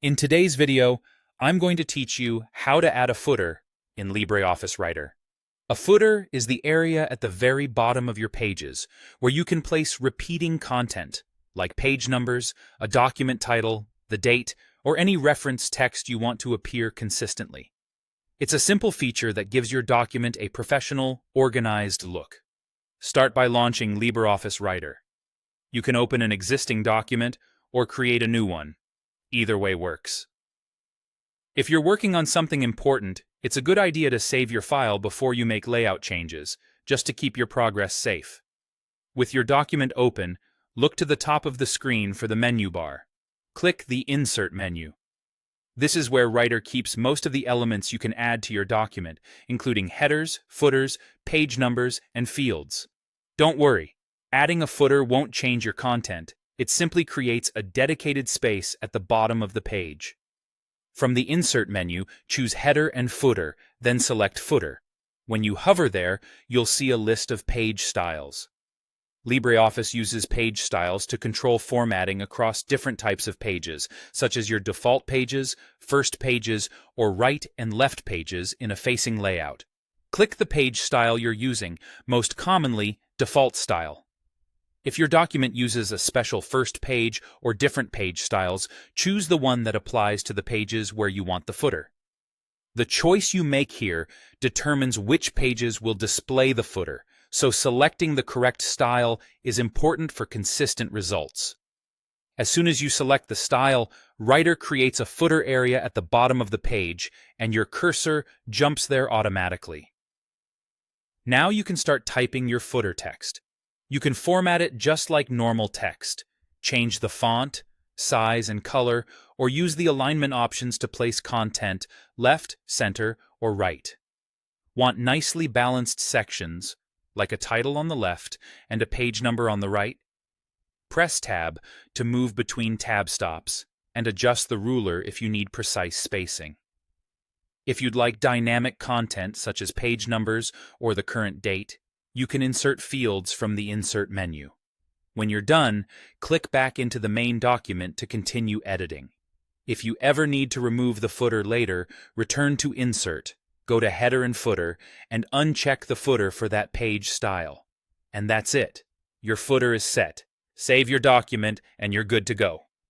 In today's video, I'm going to teach you how to add a footer in LibreOffice Writer. A footer is the area at the very bottom of your pages where you can place repeating content, like page numbers, a document title, the date, or any reference text you want to appear consistently. It's a simple feature that gives your document a professional, organized look. Start by launching LibreOffice Writer. You can open an existing document or create a new one. Either way works. If you're working on something important, it's a good idea to save your file before you make layout changes, just to keep your progress safe. With your document open, look to the top of the screen for the menu bar. Click the Insert menu. This is where Writer keeps most of the elements you can add to your document, including headers, footers, page numbers, and fields. Don't worry, adding a footer won't change your content. It simply creates a dedicated space at the bottom of the page. From the Insert menu, choose Header and Footer, then select Footer. When you hover there, you'll see a list of page styles. LibreOffice uses page styles to control formatting across different types of pages, such as your default pages, first pages, or right and left pages in a facing layout. Click the page style you're using, most commonly default style. If your document uses a special first page or different page styles, choose the one that applies to the pages where you want the footer. The choice you make here determines which pages will display the footer, so selecting the correct style is important for consistent results. As soon as you select the style, Writer creates a footer area at the bottom of the page, and your cursor jumps there automatically. Now you can start typing your footer text. You can format it just like normal text, change the font, size, and color, or use the alignment options to place content left, center, or right. Want nicely balanced sections, like a title on the left and a page number on the right? Press Tab to move between tab stops, and adjust the ruler if you need precise spacing. If you'd like dynamic content such as page numbers or the current date, you can insert fields from the Insert menu. When you're done, click back into the main document to continue editing. If you ever need to remove the footer later, return to Insert, go to Header and Footer, and uncheck the footer for that page style. And that's it. Your footer is set. Save your document, and you're good to go.